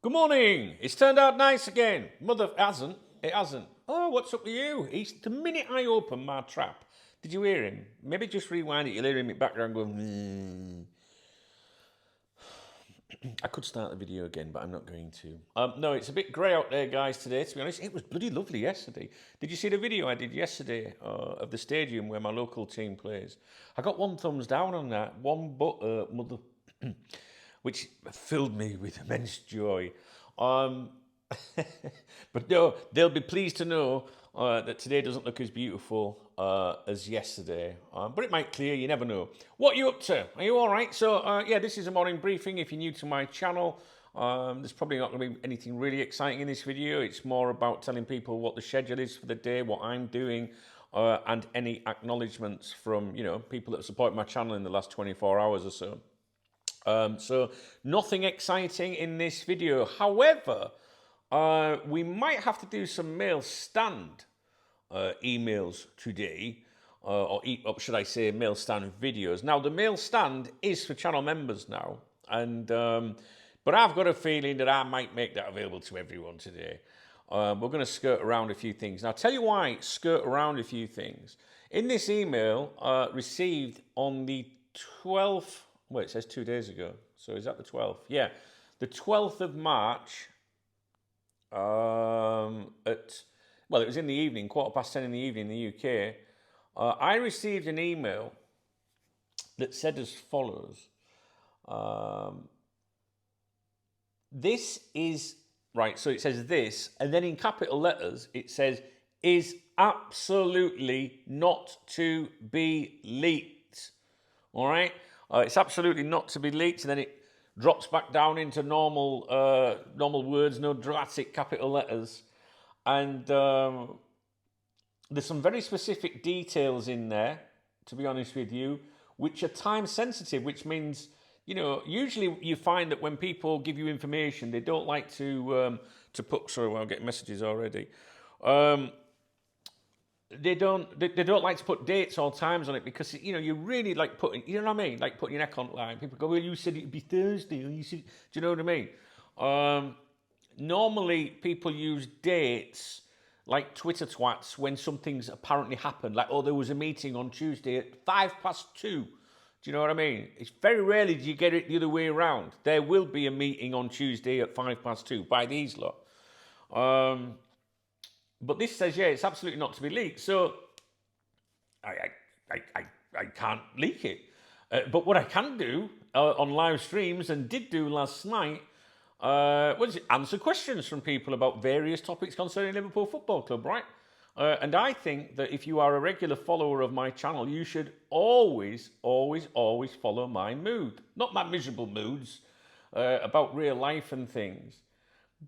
Good morning. It's turned out nice again. Mother, hasn't. It hasn't. Oh, what's up with you? The minute I opened my trap, did you hear him? Maybe just rewind it. You'll hear him in the background going, I could start the video again, but I'm not going to. No, it's a bit grey out there, guys, today, to be honest. It was bloody lovely yesterday. Did you see the video I did yesterday of the stadium where my local team plays? I got one thumbs down on that. Mother... which filled me with immense joy. But no, they'll be pleased to know that today doesn't look as beautiful as yesterday. But it might clear, you never know. What are you up to? Are you all right? So, yeah, this is a morning briefing. If you're new to my channel, there's probably not going to be anything really exciting in this video. It's more about telling people what the schedule is for the day, what I'm doing, and any acknowledgements from, people that have supported my channel in the last 24 hours or so. So nothing exciting in this video. However, we might have to do some mail stand emails today, or should I say mail stand videos. Now, the mail stand is for channel members now, and but I've got a feeling that I might make that available to everyone today. We're going to skirt around a few things. Now, I'll tell you why skirt around a few things. In this email received on the 12th, well, it says 2 days ago. So is that the 12th? Yeah. The 12th of March it was in the evening, 10:15 in the evening in the UK. I received an email that said as follows. This is, right, so it says this, and then in capital letters, it says, is absolutely not to be leaked. All right? It's absolutely not to be leaked, and then it drops back down into normal words, no dramatic capital letters. And there's some very specific details in there, to be honest with you, which are time sensitive, which means, usually you find that when people give you information, they don't like to put, sorry, well, I'm getting messages already. They don't like to put dates or times on it because, you really like putting, you know what I mean? Like putting your neck on the line. People go, well, you said it'd be Thursday. Or you said, do you know what I mean? Normally, people use dates like Twitter twats when something's apparently happened. Like, oh, there was a meeting on Tuesday at 2:05. Do you know what I mean? It's very rarely do you get it the other way around. There will be a meeting on Tuesday at 2:05 by these lot. But this says, yeah, it's absolutely not to be leaked. So I can't leak it. But what I can do on live streams and did do last night was answer questions from people about various topics concerning Liverpool Football Club, right? And I think that if you are a regular follower of my channel, you should always, always, always follow my mood. Not my miserable moods about real life and things.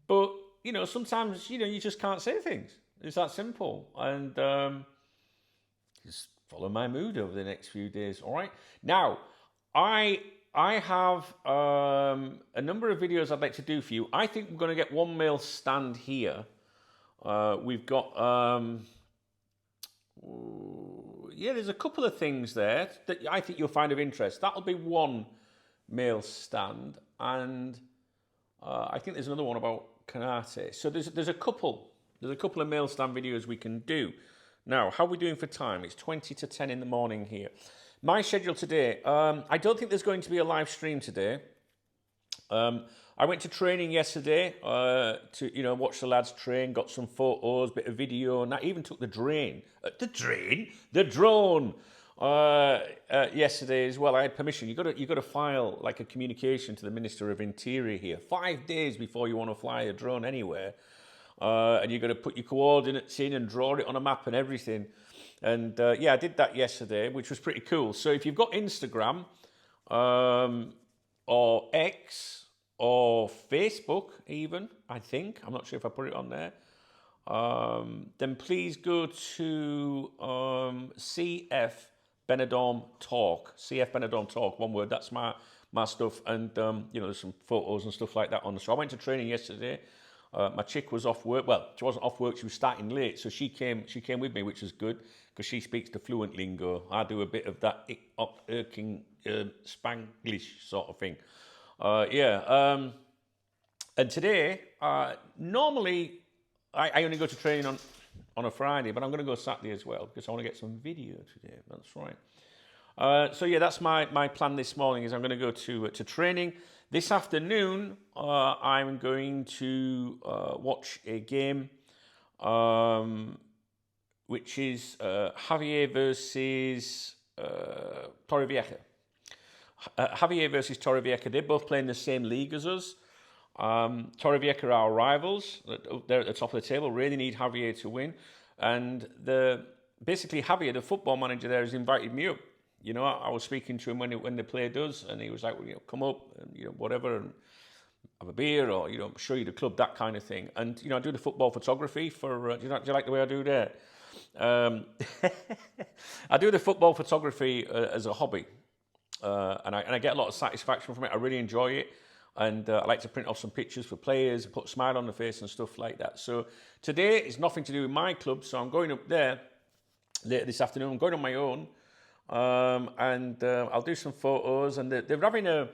But, sometimes, you just can't say things. It's that simple. And just follow my mood over the next few days, all right? Now, I have a number of videos I'd like to do for you. I think we're going to get one mail stand here. We've got, there's a couple of things there that I think you'll find of interest. That'll be one mail stand. And I think there's another one about Canate. So there's a couple of mail stand videos we can do. Now, how are we doing for time? It's 20 to 10 in the morning here. My schedule today, I don't think there's going to be a live stream today. I went to training yesterday to, watch the lads train, got some photos, bit of video, and I even took the drone yesterday as well. I had permission. You got to file like a communication to the Minister of Interior here 5 days before you want to fly a drone anywhere. And you've got to put your coordinates in and draw it on a map and everything. And I did that yesterday, which was pretty cool. So if you've got Instagram or X or Facebook even, I think, I'm not sure if I put it on there, then please go to CF Benidorm Talk. CF Benidorm Talk, one word, that's my stuff. And, there's some photos and stuff like that on. So I went to training yesterday. My chick was off work. Well, she wasn't off work. She was starting late, so she came with me, which was good because she speaks the fluent lingo. I do a bit of that irking Spanglish sort of thing. And today, normally I only go to training on a Friday, but I'm going to go Saturday as well because I want to get some video today. That's right. So yeah, that's my plan this morning. Is I'm going to go to training this afternoon. I'm going to watch a game, which is Javier versus Torrevieja. Javier versus Torrevieja. They're both playing the same league as us. Torrevieja are our rivals. They're at the top of the table. Really need Javier to win. And basically Javier, the football manager there, has invited me up. You know, I was speaking to him when the player does, and he was like, well, you know, come up and, you know, whatever, and have a beer, or, you know, show you the club, that kind of thing. And, you know, I do the football photography for, do you like the way I do that? I do the football photography as a hobby. And I get a lot of satisfaction from it. I really enjoy it. And I like to print off some pictures for players, put a smile on the face and stuff like that. So today it's nothing to do with my club. So I'm going up there later this afternoon. I'm going on my own. And I'll do some photos. And they're having a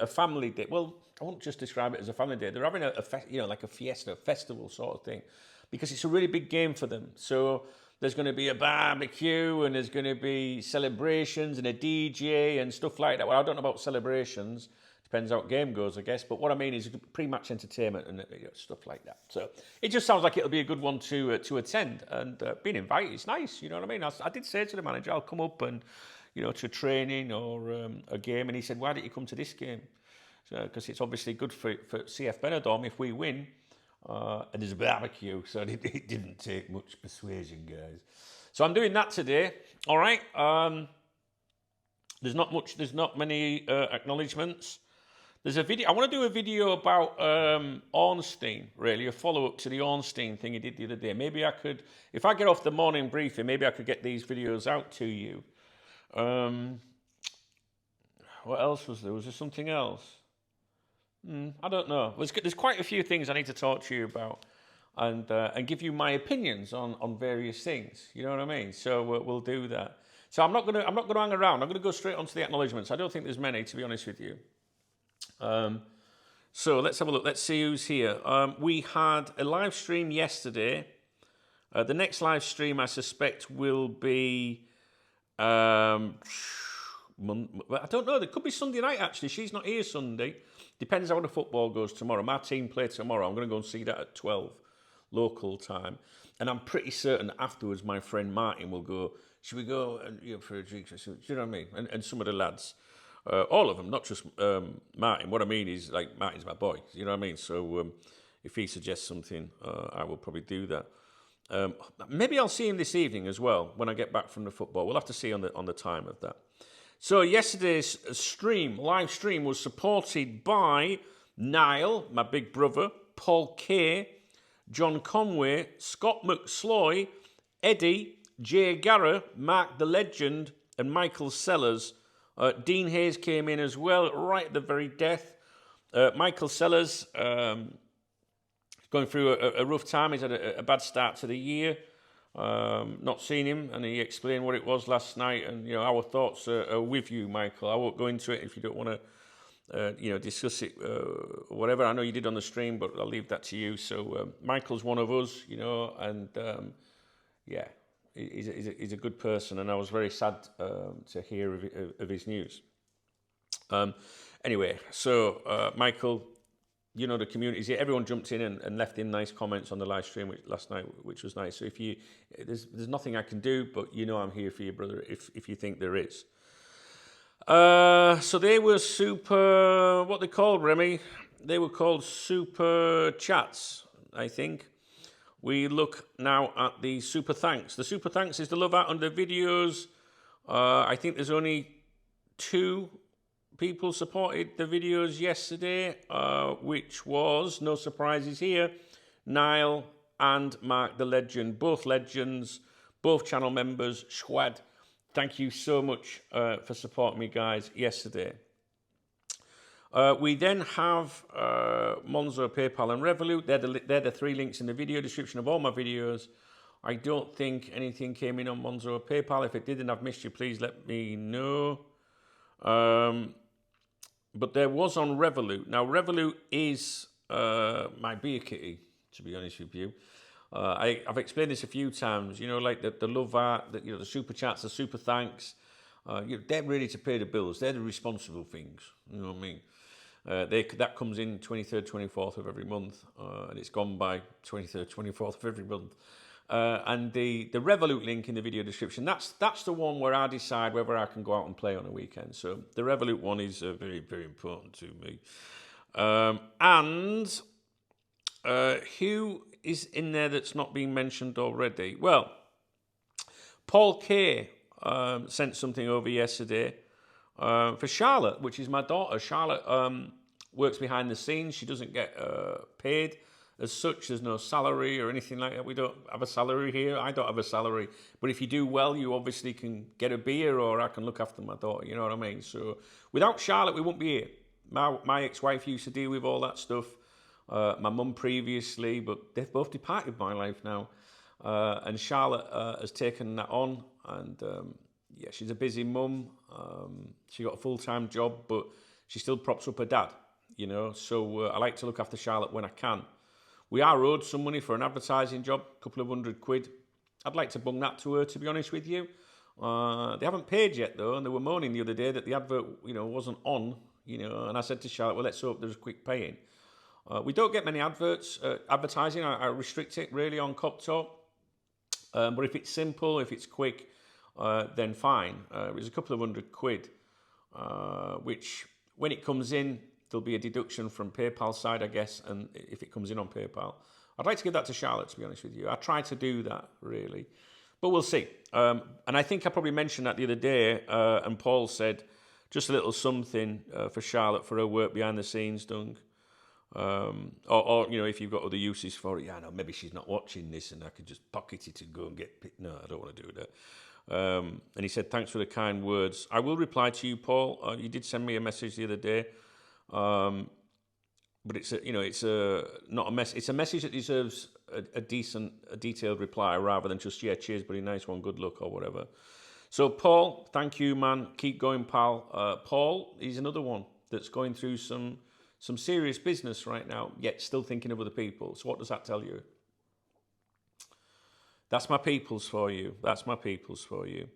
family day. Well, I won't just describe it as a family day. They're having like a fiesta, festival sort of thing. Because it's a really big game for them. So there's going to be a barbecue, and there's going to be celebrations and a DJ and stuff like that. Well, I don't know about celebrations. Depends how the game goes, I guess. But what I mean is pre-match entertainment and stuff like that. So it just sounds like it'll be a good one to attend. And being invited is nice, you know what I mean? I did say to the manager, I'll come up and, you know, to training or a game. And he said, why don't you come to this game? Because it's obviously good for CF Benidorm if we win. And there's a barbecue, so it didn't take much persuasion, guys. So I'm doing that today. All right. There's not many acknowledgements. There's a video. I want to do a video about Ornstein, really, a follow-up to the Ornstein thing he did the other day. Maybe I could, if I get off the morning briefing, maybe I could get these videos out to you. What else was there? Was there something else? I don't know. There's quite a few things I need to talk to you about, and give you my opinions on various things. You know what I mean? So we'll do that. So I'm not gonna hang around. I'm gonna go straight onto the acknowledgements. I don't think there's many, to be honest with you. So let's have a look. Let's see who's here. We had a live stream yesterday. The next live stream, I suspect, will be. I don't know. There could be Sunday night, actually. She's not here Sunday. Depends how the football goes tomorrow. My team play tomorrow. I'm going to go and see that at 12 local time. And I'm pretty certain afterwards my friend Martin will go, should we go and, you know, for a drink? Do you know what I mean? And some of the lads. All of them, not just Martin. What I mean is, like, Martin's my boy. You know what I mean? So if he suggests something, I will probably do that. Maybe I'll see him this evening as well when I get back from the football. We'll have to see on the time of that. So yesterday's live stream, was supported by Niall, my big brother, Paul Kay, John Conway, Scott McSloy, Eddie, Jay Garra, Mark the Legend, and Michael Sellers. Dean Hayes came in as well, right at the very death. Michael Sellers going through a rough time. He's had a bad start to the year. Not seen him, and he explained what it was last night. And, you know, our thoughts are with you, Michael. I won't go into it if you don't want to, discuss it, whatever. I know you did on the stream, but I'll leave that to you. So Michael's one of us, you know, and yeah, he's a good person, and I was very sad to hear of his news. Anyway, so Michael, you know, the communities here, everyone jumped in and left in nice comments on the live stream last night, which was nice. So if there's nothing I can do, but you know I'm here for you, brother, if you think there is. So they were super, what they called, Remy? They were called super chats, I think. We look now at the super thanks. The super thanks is the love out under videos. I think there's only 2 people supported the videos yesterday, which was, no surprises here, Niall and Mark the Legend, both legends, both channel members. Schwad, thank you so much for supporting me, guys, yesterday. We then have Monzo, PayPal, and Revolut. They're the 3 links in the video description of all my videos. I don't think anything came in on Monzo or PayPal. If it did and I've missed you, please let me know. But there was on Revolut. Now, Revolut is my beer kitty, to be honest with you. I've explained this a few times, like the love art, the super chats, the super thanks. They're ready to pay the bills. They're the responsible things. You know what I mean? That comes in 23rd, 24th of every month, and it's gone by 23rd, 24th of every month. And the Revolut link in the video description, that's the one where I decide whether I can go out and play on a weekend. So the Revolut one is very, very important to me. And who is in there that's not been mentioned already? Well, Paul K sent something over yesterday for Charlotte, which is my daughter. Charlotte works behind the scenes. She doesn't get paid as such. There's no salary or anything like that. We don't have a salary here. I don't have a salary. But if you do well, you obviously can get a beer, or I can look after my daughter. You know what I mean? So without Charlotte, we wouldn't be here. My ex-wife used to deal with all that stuff. My mum previously, but they've both departed my life now. And Charlotte has taken that on, and yeah, she's a busy mum. She got a full-time job, but she still props up her dad, So I like to look after Charlotte when I can. We are owed some money for an advertising job, a couple of £100. I'd like to bung that to her, to be honest with you. They haven't paid yet, though, and they were moaning the other day that the advert, wasn't on, and I said to Charlotte, well, let's hope there's quick paying. We don't get many advertising. I restrict it really on Cop Talk. But if it's simple, if it's quick, then fine. It was a couple of £100, which when it comes in, there'll be a deduction from PayPal side, I guess, and if it comes in on PayPal. I'd like to give that to Charlotte, to be honest with you. I try to do that, really. But we'll see. And I think I probably mentioned that the other day, and Paul said just a little something for Charlotte for her work behind the scenes, Dung. Or if you've got other uses for it, yeah, no, maybe she's not watching this and I could just pocket it and go and get picked. No, I don't want to do that. And he said, thanks for the kind words. I will reply to you, Paul. You did send me a message the other day. But it's not a mess. It's a message that deserves a detailed reply rather than just, yeah, cheers, buddy, nice one, good luck or whatever. So, Paul, thank you, man. Keep going, pal. Paul, he's another one that's going through some serious business right now, yet still thinking of other people. So what does that tell you? That's my peoples for you. That's my peoples for you.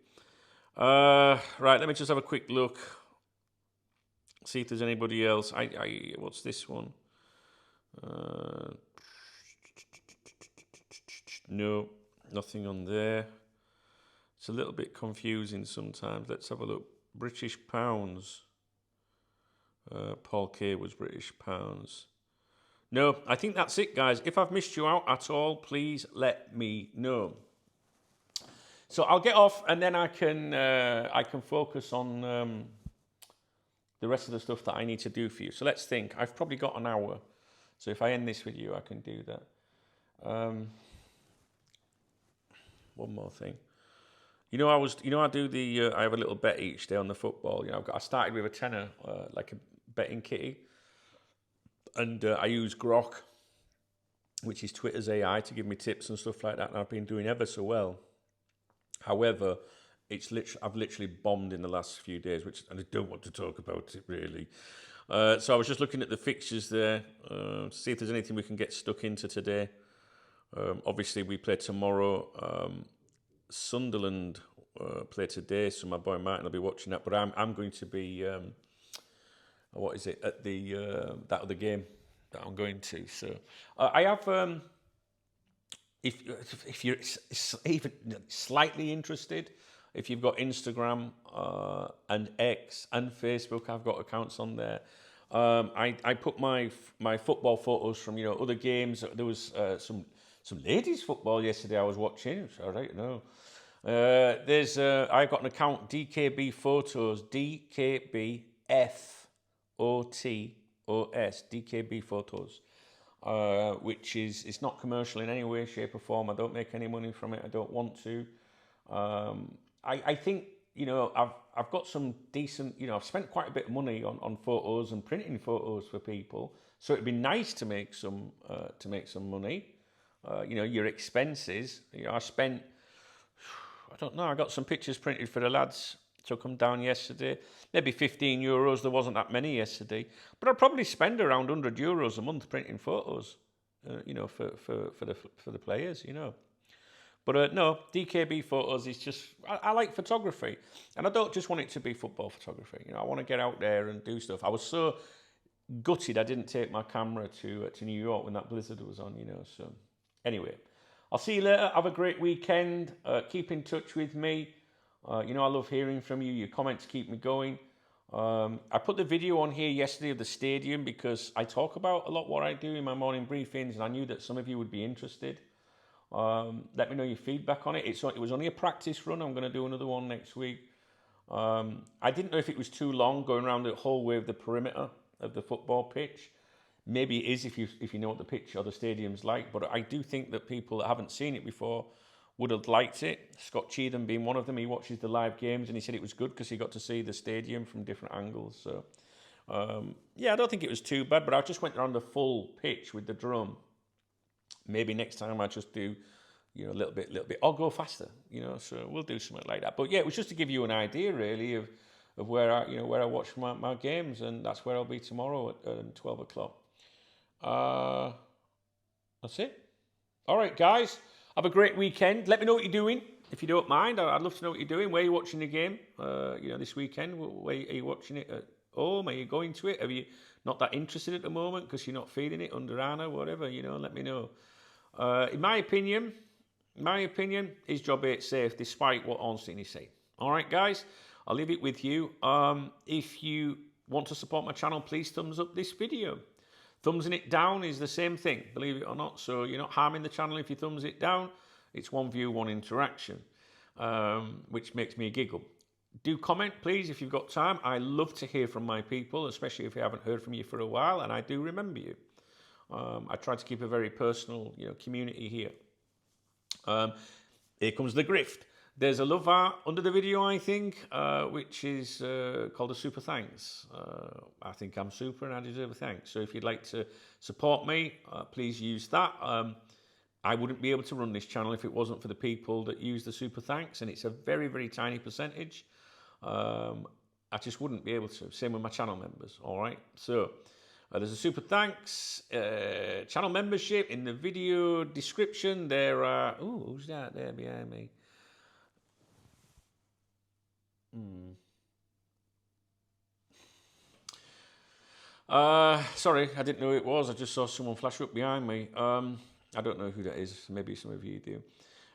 Right, let me just have a quick look. See if there's anybody else. What's this one? No, nothing on there. It's a little bit confusing sometimes. Let's have a look. British pounds. Paul K was British pounds. No, I think that's it, guys. If I've missed you out at all, please let me know. So I'll get off, and then I can focus on the rest of the stuff that I need to do for you. So let's think. I've probably got an hour. So if I end this video, I can do that. One more thing. I do the. I have a little bet each day on the football. I started with a tenner, like a betting kitty, and I use Grok, which is Twitter's AI, to give me tips and stuff like that. And I've been doing ever so well. However, I've literally bombed in the last few days, and I don't want to talk about it really. So I was just looking at the fixtures there to see if there's anything we can get stuck into today. Obviously, we play tomorrow. Sunderland play today, so my boy Martin will be watching that. But I'm going to be at that other game that I'm going to. So I have. If you're even slightly interested, if you've got Instagram and X and Facebook, I've got accounts on there. I put my football photos from other games. There was some ladies football yesterday I was watching. So I don't know. I've got an account, DKB Photos, DKB FOTOS, DKB Photos, which is, it's not commercial in any way, shape or form. I don't make any money from it. I don't want to. I think, I've got some decent, I've spent quite a bit of money on photos and printing photos for people. So it'd be nice to make some money. Your expenses. I spent, I don't know, I got some pictures printed for the lads Took them down yesterday. Maybe €15. There wasn't that many yesterday. But I'd probably spend around €100 a month printing photos, for the players, But no, DKB photos is just, I like photography. And I don't just want it to be football photography. I want to get out there and do stuff. I was so gutted I didn't take my camera to New York when that blizzard was on, So anyway, I'll see you later. Have a great weekend. Keep in touch with me. I love hearing from you. Your comments keep me going. I put the video on here yesterday of the stadium because I talk about a lot what I do in my morning briefings, and I knew that some of you would be interested. Let me know your feedback on it. It was only a practice run. I'm going to do another one next week. I didn't know if it was too long going around the whole way of the perimeter of the football pitch. Maybe it is if you know what the pitch or the stadium's like, but I do think that people that haven't seen it before would have liked it. Scott Cheatham being one of them. He watches the live games and he said it was good because he got to see the stadium from different angles. So, I don't think it was too bad, but I just went around the full pitch with the drone. Maybe next time I just do, a little bit, or go faster, so we'll do something like that. But yeah, it was just to give you an idea really of where I watch my games, and that's where I'll be tomorrow at 12 o'clock. That's it. All right, guys. Have a great weekend. Let me know what you're doing, if you don't mind. I'd love to know what you're doing. Where are you watching the game? This weekend. Where are you watching it at home? Are you going to it? Are you not that interested at the moment because you're not feeling it under Anna, whatever? Let me know. In my opinion, his job ain't safe, despite what Ornstein is saying. All right, guys. I'll leave it with you. If you want to support my channel, please thumbs up this video. Thumbsing it down is the same thing, believe it or not. So you're not harming the channel if you thumbs it down. It's one view, one interaction, which makes me giggle. Do comment, please, if you've got time. I love to hear from my people, especially if I haven't heard from you for a while, and I do remember you. I try to keep a very personal, community here. Here comes the grift. There's a love art under the video, I think, which is called a super thanks. I think I'm super and I deserve a thanks. So if you'd like to support me, please use that. I wouldn't be able to run this channel if it wasn't for the people that use the super thanks, and it's a very, very tiny percentage. I just wouldn't be able to. Same with my channel members, all right? So there's a super thanks, channel membership in the video description. There are, who's that there behind me? Sorry, I didn't know who it was. I just saw someone flash up behind me. I don't know who that is. Maybe some of you do.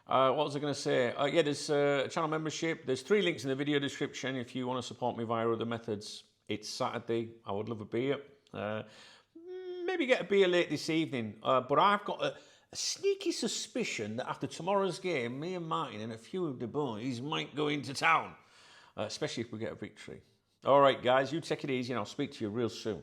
What was I going to say? Yeah, there's channel membership. There's 3 links in the video description if you want to support me via other methods. It's Saturday. I would love a beer. Maybe get a beer late this evening. But I've got a sneaky suspicion that after tomorrow's game, me and Martin and a few of the boys might go into town. Especially if we get a victory. All right, guys, you take it easy and I'll speak to you real soon.